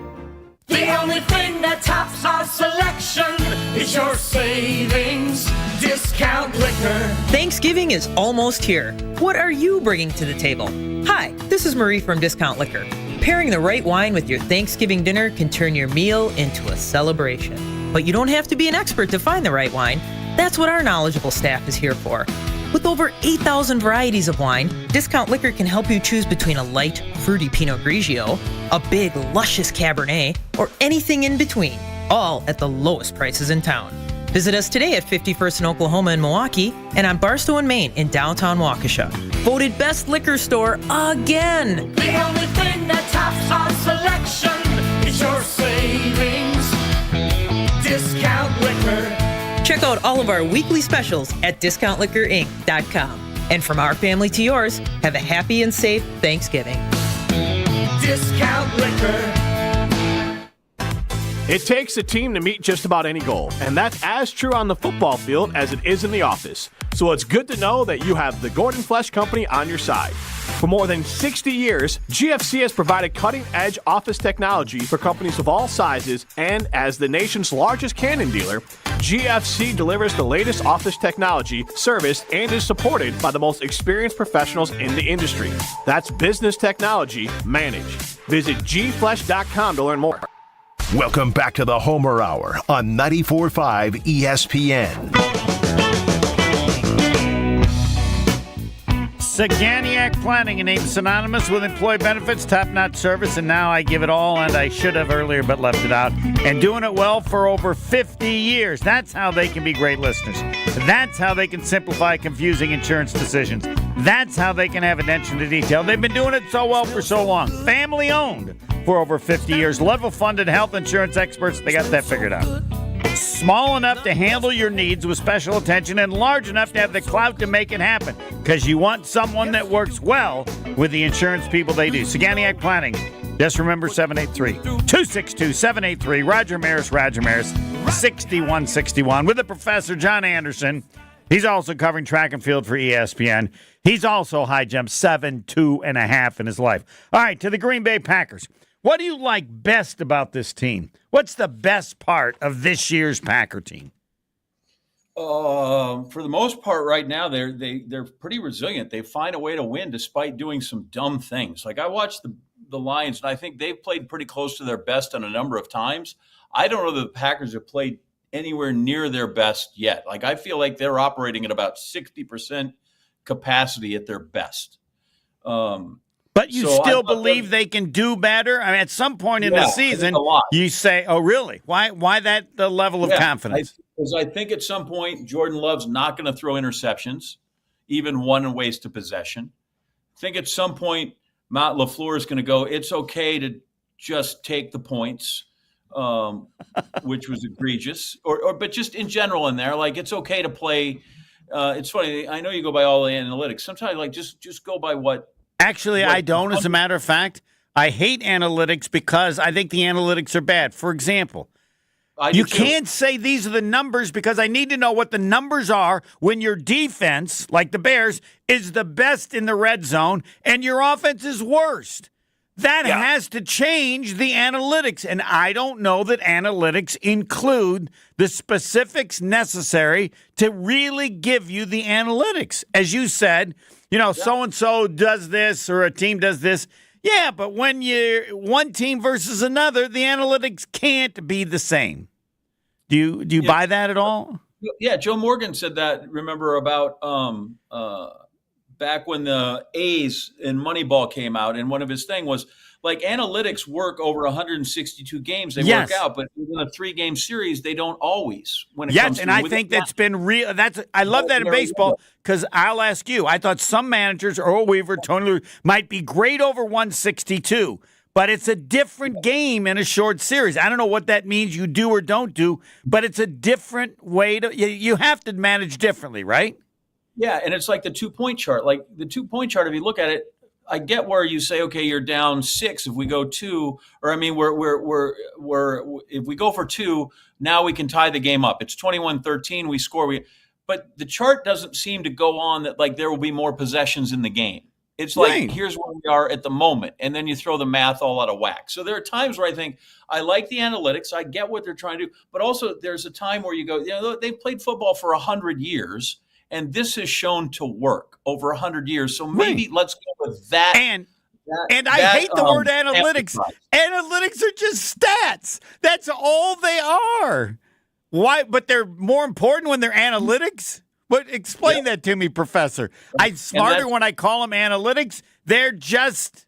J: The only thing that tops our selection is your savings discount liquor.
K: Thanksgiving is almost here. What are you bringing to the table? Hi, this is Marie from Discount Liquor. Pairing the right wine with your Thanksgiving dinner can turn your meal into a celebration. But you don't have to be an expert to find the right wine. That's what our knowledgeable staff is here for. With over 8,000 varieties of wine, Discount Liquor can help you choose between a light, fruity Pinot Grigio, a big, luscious Cabernet, or anything in between, all at the lowest prices in town. Visit us today at 51st and Oklahoma in Milwaukee and on Barstow and Main in downtown Waukesha. Voted best liquor store again.
J: The only thing that tops our selection is your savings discount liquor.
K: Check out all of our weekly specials at DiscountLiquorInc.com. And from our family to yours, have a happy and safe Thanksgiving.
J: Discount liquor.
G: It takes a team to meet just about any goal, and that's as true on the football field as it is in the office. So it's good to know that you have the Gordon Flesch Company on your side. For more than 60 years, GFC has provided cutting-edge office technology for companies of all sizes, and as the nation's largest Canon dealer, GFC delivers the latest office technology, service, and is supported by the most experienced professionals in the industry. That's business technology managed. Visit gflesh.com to learn more.
B: Welcome back to the Homer Hour on 94.5 ESPN.
C: Saganiac Planning, a name synonymous with employee benefits, top-notch service, and now I give it all, and I should have earlier but left it out, and doing it well for over 50 years. That's how they can be great listeners. That's how they can simplify confusing insurance decisions. That's how they can have attention to detail. They've been doing it so well for so long. Family-owned for over 50 years. Level-funded health insurance experts. They got that figured out. Small enough to handle your needs with special attention and large enough to have the clout to make it happen, because you want someone that works well with the insurance people they do. Saganiac Planning. Just remember 783-262-783. Roger Maris, 6161 with the Professor John Anderson. He's also covering track and field for ESPN. He's also high jump 7.5 in his life. All right, to the Green Bay Packers. What do you like best about this team? What's the best part of this year's Packer team?
D: For the most part, right now they're pretty resilient. They find a way to win despite doing some dumb things. Like I watched the Lions, and I think they've played pretty close to their best on a number of times. I don't know that the Packers have played anywhere near their best yet. Like I feel like they're operating at about 60% capacity at their best.
C: But you still believe they can do better? I mean, at some point in the season, you say, oh, really? Why that the level of confidence?
D: Because I think at some point, Jordan Love's not going to throw interceptions, even one in waste of possession. I think at some point, Matt LaFleur is going to go, it's okay to just take the points, which was egregious. But just in general in there, like it's okay to play. It's funny. I know you go by all the analytics. Sometimes like just go by what.
C: Actually, I don't. As a matter of fact, I hate analytics because I think the analytics are bad. For example, you can't say these are the numbers because I need to know what the numbers are when your defense, like the Bears, is the best in the red zone and your offense is worst. That has to change the analytics, and I don't know that analytics include the specifics necessary to really give you the analytics. As you said, so-and-so does this or a team does this. Yeah, but when you're one team versus another, the analytics can't be the same. Do you buy that at all?
D: Yeah, Joe Morgan said that, remember, about back when the A's and Moneyball came out, and one of his thing was, like, analytics work over 162 games. They work out, but in a 3-game series, they don't always. When it comes to
C: I think that's been real. I love that in baseball because I'll ask you. I thought some managers, Earl Weaver, Tony Lue, might be great over 162, but it's a different game in a short series. I don't know what that means you do or don't do, but it's a different way to. You have to manage differently, right?
D: Yeah, and it's like the 2-point chart. Like the 2-point chart, if you look at it, I get where you say, okay, you're down 6 if we go 2, or I mean, we're if we go for 2, now we can tie the game up. It's 21-13, we score. But the chart doesn't seem to go on that like there will be more possessions in the game. It's like, here's where we are at the moment, and then you throw the math all out of whack. So there are times where I think I like the analytics, I get what they're trying to do, but also there's a time where you go, they've played football for 100 years. And this has shown to work over 100 years. So maybe let's go with that.
C: And I hate the word analytics. Analytics are just stats. That's all they are. Why? But they're more important when they're analytics? But explain that to me, Professor. I'm smarter when I call them analytics. They're just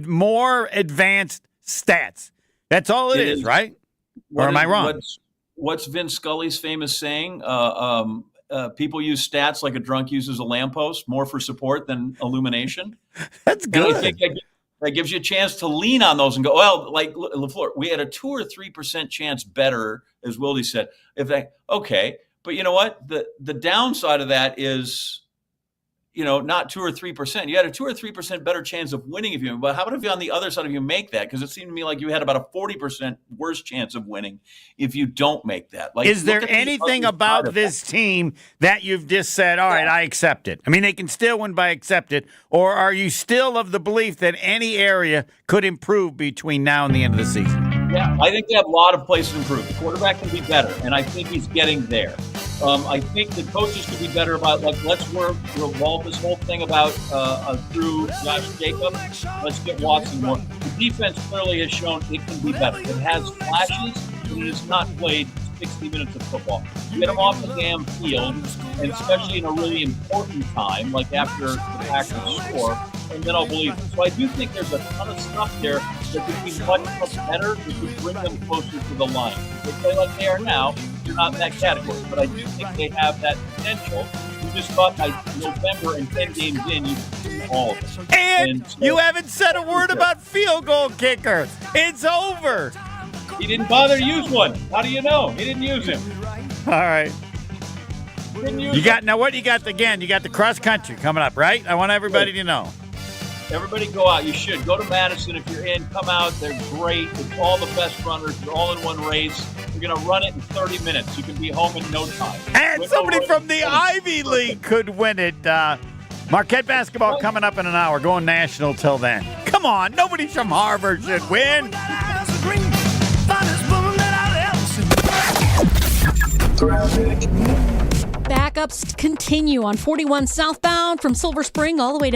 C: more advanced stats. That's all it is, right? Or am I wrong?
D: What's Vince Scully's famous saying? People use stats like a drunk uses a lamppost, more for support than illumination.
C: That's good.
D: And I think that gives you a chance to lean on those and go, well, like LaFleur, we had a 2 or 3% chance better, as Wilde said. Okay, but you know what? The downside of that is, not 2 or 3%. You had a 2 or 3% better chance of winning if you. But how about if you on the other side if you make that? Because it seemed to me like you had about a 40% worse chance of winning if you don't make that. Like,
C: is there anything about this team that you've just said, all right, I accept it? I mean, they can still win by accept it. Or are you still of the belief that any area could improve between now and the end of the season?
D: Yeah, I think they have a lot of places to improve. The quarterback can be better, and I think he's getting there. I think the coaches could be better about, let's revolve this whole thing about through Josh Jacobs. Let's get Watson more. The defense clearly has shown it can be better. It has flashes, but it has not played 60 minutes of football. You get them off the damn field, and especially in a really important time, like after the Packers score, and then I'll believe it. So I do think there's a ton of stuff there that could be much better, that could bring them closer to the line. If they play like they are now, they're not in that category, but I do think they have that potential. You just thought by November and 10 games in, you've seen all of it.
C: And so, you haven't said a word about field goal kicker. It's over.
D: He didn't bother to use one. How do you know? He didn't use him.
C: All right. Now what do you got again? You got the cross country coming up, right? I want everybody to know.
D: Everybody go out. You should. Go to Madison if you're in. Come out. They're great. It's all the best runners. They're all in one race. We're going to run it in 30 minutes. You can be home in no time.
C: And somebody from the Ivy League could win it. Marquette basketball coming up in an hour. Going national till then. Come on. Nobody from Harvard should win.
E: Backups continue on 41 southbound from Silver Spring all the way down